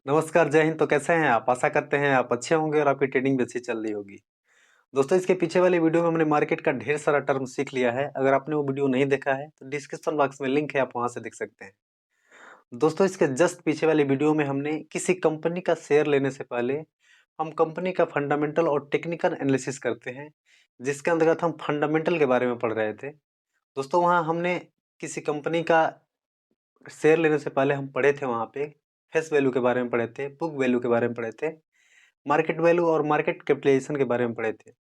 नमस्कार, जय हिंद। तो कैसे हैं आप? आशा करते हैं आप अच्छे होंगे और आपकी ट्रेडिंग भी अच्छी चल रही होगी। दोस्तों, इसके पीछे वाली वीडियो में हमने मार्केट का ढेर सारा टर्म सीख लिया है। अगर आपने वो वीडियो नहीं देखा है तो डिस्क्रिप्शन बॉक्स में लिंक है, आप वहां से देख सकते हैं। दोस्तों, इसके जस्ट पीछे वाली वीडियो में हमने किसी कंपनी का शेयर लेने से पहले हम कंपनी का फंडामेंटल और टेक्निकल एनालिसिस करते हैं, जिसके अंतर्गत हम फंडामेंटल के बारे में पढ़ रहे थे। दोस्तों, वहाँ हमने किसी कंपनी का शेयर लेने से पहले हम पढ़े थे, वहाँ पे फेस वैल्यू के बारे में पढ़े थे, बुक वैल्यू के बारे में पढ़े थे, मार्केट वैल्यू और मार्केट कैपिटलाइजेशन के बारे में पढ़े थे।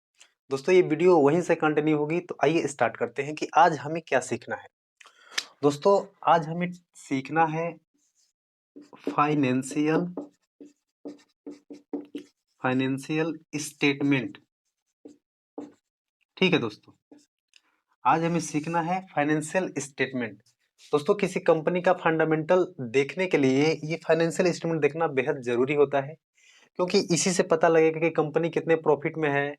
दोस्तों, ये वीडियो वहीं से कंटिन्यू होगी, तो आइए स्टार्ट करते हैं कि आज हमें क्या सीखना है। दोस्तों, आज हमें सीखना है फाइनेंशियल फाइनेंशियल स्टेटमेंट। ठीक है दोस्तों, आज हमें सीखना है फाइनेंशियल स्टेटमेंट। दोस्तों, किसी कंपनी का फंडामेंटल देखने के लिए ये फाइनेंशियल स्टेटमेंट देखना बेहद जरूरी होता है, क्योंकि इसी से पता लगेगा कि कंपनी कितने प्रॉफिट में है,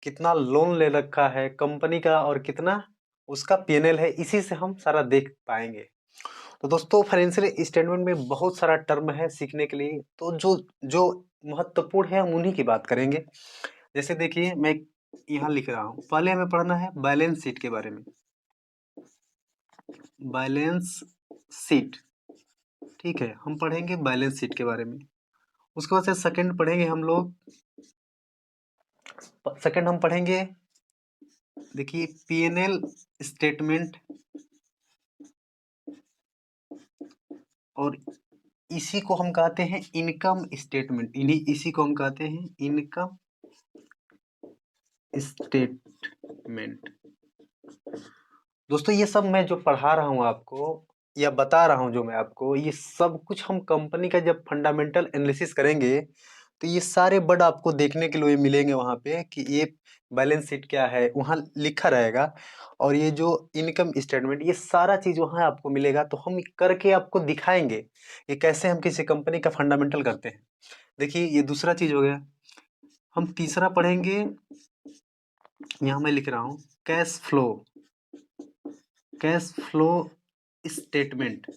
कितना लोन ले रखा है कंपनी का और कितना उसका पीएनएल है। इसी से हम सारा देख पाएंगे। तो दोस्तों, फाइनेंशियल स्टेटमेंट में बहुत सारा टर्म है सीखने के लिए, तो जो जो महत्वपूर्ण है हम उन्हीं की बात करेंगे। जैसे देखिए, मैं यहाँ लिख रहा हूँ, पहले हमें पढ़ना है बैलेंस शीट के बारे में। बैलेंस शीट, ठीक है, हम पढ़ेंगे बैलेंस शीट के बारे में। उसके बाद से सेकंड पढ़ेंगे हम लोग, सेकंड हम पढ़ेंगे, देखिए, पीएनएल स्टेटमेंट, और इसी को हम कहते हैं इनकम स्टेटमेंट। इन्हीं इसी को हम कहते हैं इनकम स्टेटमेंट। दोस्तों, ये सब मैं जो पढ़ा रहा हूँ आपको या बता रहा हूँ जो मैं आपको, ये सब कुछ हम कंपनी का जब फंडामेंटल एनालिसिस करेंगे तो ये सारे वर्ड आपको देखने के लिए मिलेंगे वहाँ पे कि ये बैलेंस शीट क्या है, वहाँ लिखा रहेगा। और ये जो इनकम स्टेटमेंट, ये सारा चीज़ वहाँ आपको मिलेगा। तो हम करके आपको दिखाएंगे कि कैसे हम किसी कंपनी का फंडामेंटल करते हैं। देखिए, ये दूसरा चीज़ हो गया। हम तीसरा पढ़ेंगे, यहाँ मैं लिख रहा हूँ cash flow, cash flow statement,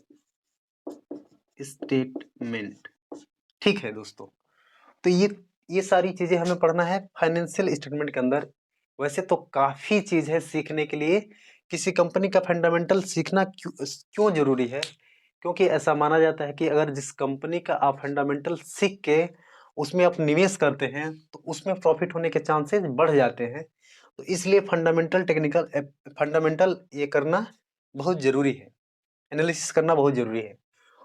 statement. ठीक है दोस्तों, तो ये सारी चीजें हमें पढ़ना है फाइनेंशियल स्टेटमेंट के अंदर। वैसे तो काफी चीज है सीखने के लिए। किसी कंपनी का फंडामेंटल सीखना क्यों जरूरी है? क्योंकि ऐसा माना जाता है कि अगर जिस कंपनी का आप फंडामेंटल सीख के उसमें आप निवेश करते हैं तो उसमें प्रॉफिट होने के चांसेस बढ़ जाते हैं। तो इसलिए फंडामेंटल ये करना बहुत जरूरी है, एनालिसिस करना बहुत जरूरी है।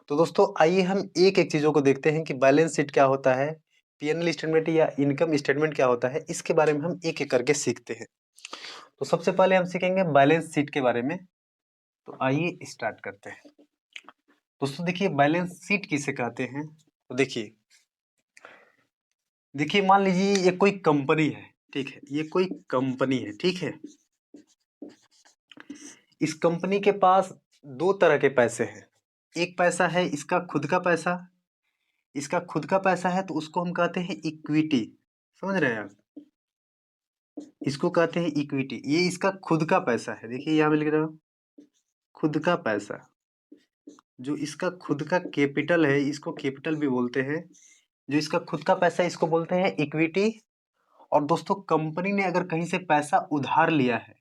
तो दोस्तों, आइए हम एक एक चीज़ों को देखते हैं कि बैलेंस शीट क्या होता है, पीएनएल स्टेटमेंट या इनकम स्टेटमेंट क्या होता है। इसके बारे में हम एक एक करके सीखते हैं। तो सबसे पहले हम सीखेंगे बैलेंस शीट के बारे में। तो आइए स्टार्ट करते हैं। दोस्तों, देखिए, बैलेंस शीट किसे कहते हैं। तो देखिए देखिए मान लीजिए ये कोई कंपनी है, ठीक है, ये कोई कंपनी है, ठीक है। इस कंपनी के पास दो तरह के पैसे हैं। एक पैसा है इसका खुद का पैसा, इसका खुद का पैसा है तो उसको हम कहते हैं इक्विटी। समझ रहे हैं आप? इसको कहते हैं इक्विटी। ये इसका खुद का पैसा है। देखिए, यहाँ में लिख रहा हूँ खुद का पैसा। जो इसका खुद का कैपिटल है, इसको कैपिटल भी बोलते हैं। जो इसका खुद का पैसा है इसको बोलते हैं इक्विटी। और दोस्तों, कंपनी ने अगर कहीं से पैसा उधार लिया है,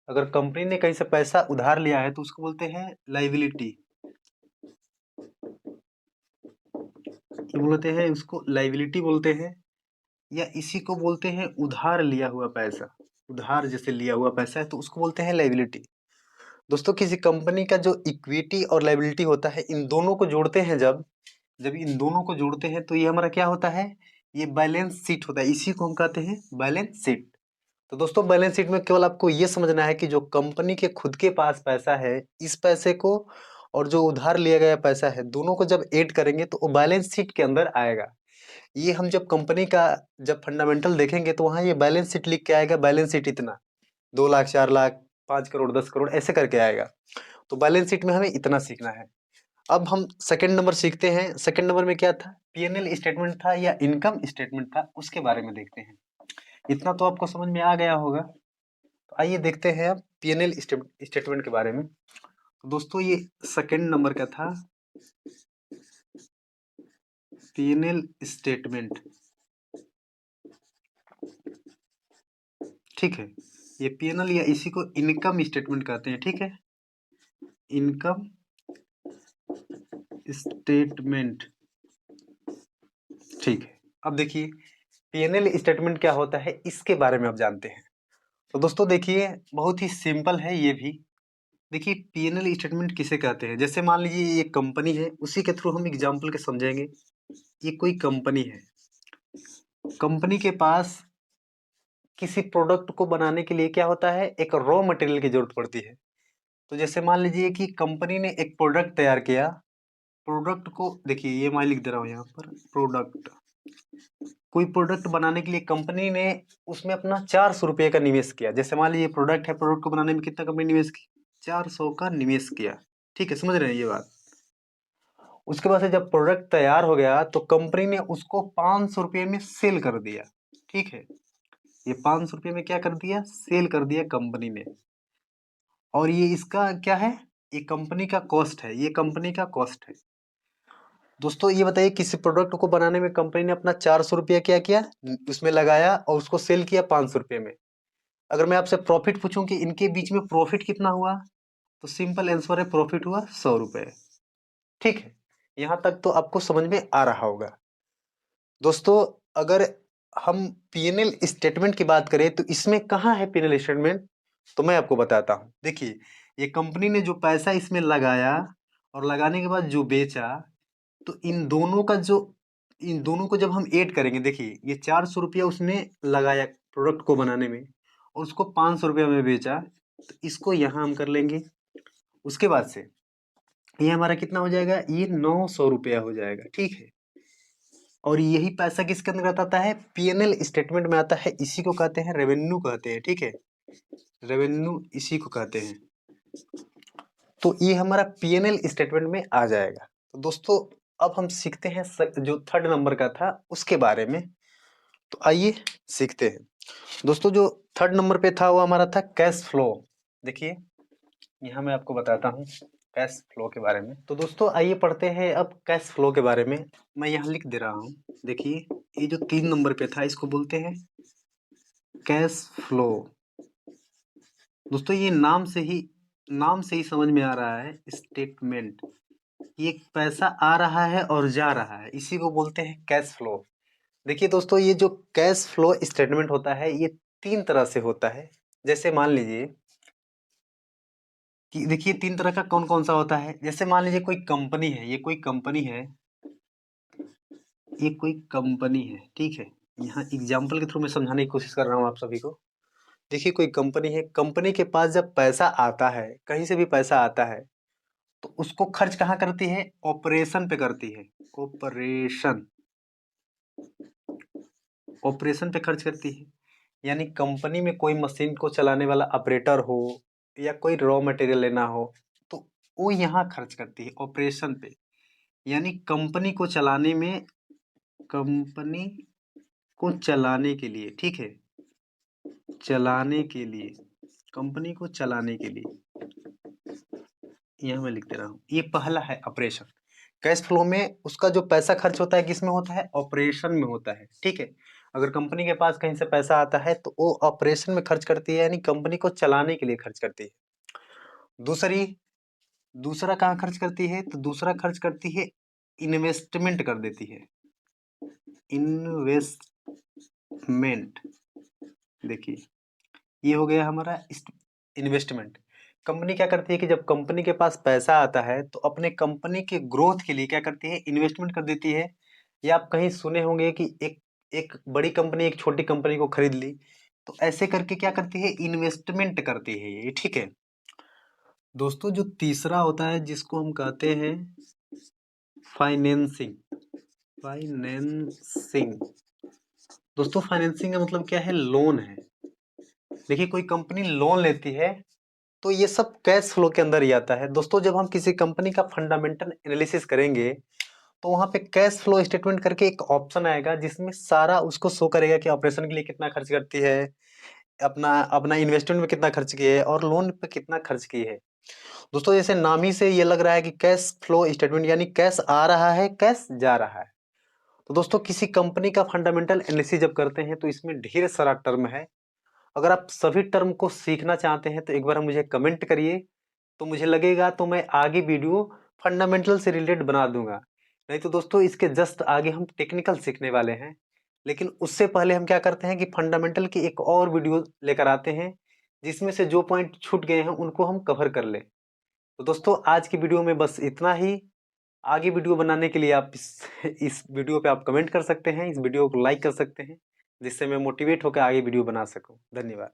अगर कंपनी ने कहीं से पैसा उधार लिया है तो उसको बोलते हैं लाइबिलिटी। ये बोलते हैं, उसको लाइबिलिटी बोलते हैं, या इसी को बोलते हैं उधार लिया हुआ पैसा। उधार जैसे लिया हुआ पैसा है तो उसको बोलते हैं लाइबिलिटी। दोस्तों, किसी कंपनी का जो इक्विटी और लाइबिलिटी होता है, इन दोनों को जोड़ते हैं जब जब इन दोनों को जोड़ते हैं तो ये हमारा क्या होता है, ये बैलेंस शीट होता है। इसी को हम कहते हैं बैलेंस शीट। तो दोस्तों, बैलेंस शीट में केवल आपको ये समझना है कि जो कंपनी के खुद के पास पैसा है, इस पैसे को और जो उधार लिया गया पैसा है, दोनों को जब ऐड करेंगे तो वो बैलेंस शीट के अंदर आएगा। ये हम जब कंपनी का जब फंडामेंटल देखेंगे तो वहाँ ये बैलेंस शीट लिख के आएगा, बैलेंस शीट इतना 2 लाख, 4 लाख, 5 करोड़, 10 करोड़ ऐसे करके आएगा। तो बैलेंस शीट में हमें इतना सीखना है। अब हम सेकंड नंबर सीखते हैं। सेकंड नंबर में क्या था, पीएनएल स्टेटमेंट था या इनकम स्टेटमेंट था, उसके बारे में देखते हैं। इतना तो आपको समझ में आ गया होगा। तो आइए देखते हैं अब पीएनएल स्टेटमेंट के बारे में। तो दोस्तों, ये सेकंड नंबर का था P&L स्टेटमेंट, ठीक है। ये P&L या इसी को इनकम स्टेटमेंट कहते हैं, ठीक है, इनकम स्टेटमेंट, ठीक है। अब देखिए P&L स्टेटमेंट क्या होता है इसके बारे में आप जानते हैं। तो दोस्तों देखिए बहुत ही सिंपल है ये भी। देखिए P&L स्टेटमेंट किसे कहते हैं, जैसे मान लीजिए ये कंपनी है, उसी के थ्रू हम एग्जांपल के समझेंगे। ये कोई कंपनी है, कंपनी के पास किसी प्रोडक्ट को बनाने के लिए क्या होता है, एक रॉ मटेरियल की जरूरत पड़ती है। तो जैसे मान लीजिए कि कंपनी ने एक प्रोडक्ट तैयार किया, प्रोडक्ट को देखिए ये मैं लिख दे रहा हूँ यहाँ पर, प्रोडक्ट, कोई प्रोडक्ट बनाने के लिए कंपनी ने उसमें अपना 400 रुपये का निवेश किया। जैसे मान लीजिए प्रोडक्ट है, प्रोडक्ट को बनाने में कितना कंपनी निवेश की, 400 का निवेश किया, ठीक है, समझ रहे हैं ये बात। उसके बाद से जब प्रोडक्ट तैयार हो गया तो कंपनी ने उसको 500 रुपये में सेल कर दिया, ठीक है, ये 500 रुपये में क्या कर दिया, सेल कर दिया कंपनी ने। और ये इसका क्या है, ये कंपनी का कॉस्ट है, ये कंपनी का कॉस्ट है। दोस्तों ये बताइए किसी प्रोडक्ट को बनाने में कंपनी ने अपना 400 रुपया क्या किया, उसमें लगाया और उसको सेल किया 500 रुपये में। अगर मैं आपसे प्रॉफिट पूछूं कि इनके बीच में प्रॉफिट कितना हुआ, तो सिंपल आंसर है प्रॉफिट हुआ 100 रुपये, ठीक है। यहां तक तो आपको समझ में आ रहा होगा। दोस्तों अगर हम P&L स्टेटमेंट की बात करें तो इसमें कहाँ है P&L स्टेटमेंट, तो मैं आपको बताता हूँ। देखिए ये कंपनी ने जो पैसा इसमें लगाया और लगाने के बाद जो बेचा, तो इन दोनों को जब हम ऐड करेंगे, देखिए ये 400 रुपया उसने लगाया प्रोडक्ट को बनाने में और उसको 500 रुपया में बेचा, तो इसको यहाँ हम कर लेंगे। उसके बाद से ये हमारा कितना हो जाएगा, ये 900 रुपया हो जाएगा, ठीक है। और यही पैसा किसके अंदर आता है, P&L स्टेटमेंट में आता है, इसी को कहते हैं रेवेन्यू कहते हैं, ठीक है, रेवेन्यू इसी को कहते हैं। तो ये हमारा P&L स्टेटमेंट में आ जाएगा। तो दोस्तों अब हम सीखते हैं जो थर्ड नंबर का था उसके बारे में। तो आइए सीखते हैं। दोस्तों जो थर्ड नंबर पे था वो हमारा था कैश फ्लो। देखिए यहाँ मैं आपको बताता हूँ कैश फ्लो के बारे में। तो दोस्तों आइए पढ़ते हैं अब कैश फ्लो के बारे में। मैं यहाँ लिख दे रहा हूँ, देखिए ये जो 3 नंबर पे था इसको बोलते हैं कैश फ्लो। दोस्तों ये नाम से ही समझ में आ रहा है, स्टेटमेंट, ये पैसा आ रहा है और जा रहा है, इसी को बोलते हैं कैश फ्लो। देखिए दोस्तों ये जो कैश फ्लो स्टेटमेंट होता है ये 3 तरह से होता है। जैसे मान लीजिए कि देखिए 3 तरह का कौन कौन सा होता है। जैसे मान लीजिए कोई कंपनी है, ये कोई कंपनी है, ये कोई कंपनी है, ठीक है। यहाँ एग्जाम्पल के थ्रू मैं समझाने की कोशिश कर रहा हूँ आप सभी को। देखिए कोई कंपनी है, कंपनी के पास जब पैसा आता है, कहीं से भी पैसा आता है, तो उसको खर्च कहाँ करती है, ऑपरेशन पे करती है, ऑपरेशन, ऑपरेशन पे खर्च करती है। यानी कंपनी में कोई मशीन को चलाने वाला ऑपरेटर हो या कोई रॉ मटेरियल लेना हो, तो वो यहाँ खर्च करती है ऑपरेशन पे। यानी कंपनी को चलाने में, कंपनी को चलाने के लिए, ठीक है, चलाने के लिए, कंपनी को चलाने के लिए, यहाँ मैं लिख दे रहा हूँ, ये पहला है ऑपरेशन। कैश फ्लो में उसका जो पैसा खर्च होता है किस में होता है, ऑपरेशन में होता है, ठीक है। अगर कंपनी के पास कहीं से पैसा आता है तो वो ऑपरेशन में खर्च करती है, यानी कंपनी को चलाने के लिए खर्च करती है। दूसरा कहाँ खर्च करती है, तो दूसरा खर्च करती है, इन्वेस्टमेंट कर देती है, इन्वेस्टमेंट। देखिए ये हो गया हमारा इन्वेस्टमेंट। कंपनी क्या करती है कि जब कंपनी के पास पैसा आता है तो अपने कंपनी के ग्रोथ के लिए क्या करती है, इन्वेस्टमेंट कर देती है। या आप कहीं सुने होंगे कि एक एक बड़ी कंपनी एक छोटी कंपनी को खरीद ली, तो ऐसे करके क्या करती है, इन्वेस्टमेंट करती है ये, ठीक है। दोस्तों जो तीसरा होता है जिसको हम कहते हैं फाइनेंसिंग, फाइनेंसिंग। दोस्तों फाइनेंसिंग का मतलब क्या है, लोन है। देखिए कोई कंपनी लोन लेती है तो ये सब कैश फ्लो के अंदर ही आता है। दोस्तों जब हम किसी कंपनी का फंडामेंटल एनालिसिस करेंगे तो वहां पे कैश फ्लो स्टेटमेंट करके एक ऑप्शन आएगा जिसमें सारा उसको शो करेगा कि ऑपरेशन के लिए कितना खर्च करती है, अपना अपना इन्वेस्टमेंट में कितना खर्च की है और लोन पे कितना खर्च की है। दोस्तों जैसे नाम ही से ये लग रहा है कि कैश फ्लो स्टेटमेंट, यानी कैश आ रहा है कैश जा रहा है। तो दोस्तों किसी कंपनी का फंडामेंटल एनालिसिस जब करते हैं तो इसमें ढेर सारा टर्म है। अगर आप सभी टर्म को सीखना चाहते हैं तो एक बार मुझे कमेंट करिए, तो मुझे लगेगा तो मैं आगे वीडियो फंडामेंटल से रिलेटेड बना दूंगा। नहीं तो दोस्तों इसके जस्ट आगे हम टेक्निकल सीखने वाले हैं, लेकिन उससे पहले हम क्या करते हैं कि फंडामेंटल की एक और वीडियो लेकर आते हैं, जिसमें से जो पॉइंट छूट गए हैं उनको हम कवर कर लें। तो दोस्तों आज की वीडियो में बस इतना ही। आगे वीडियो बनाने के लिए आप इस वीडियो पे आप कमेंट कर सकते हैं, इस वीडियो को लाइक कर सकते हैं, जिससे मैं मोटिवेट होकर आगे वीडियो बना सकूं। धन्यवाद।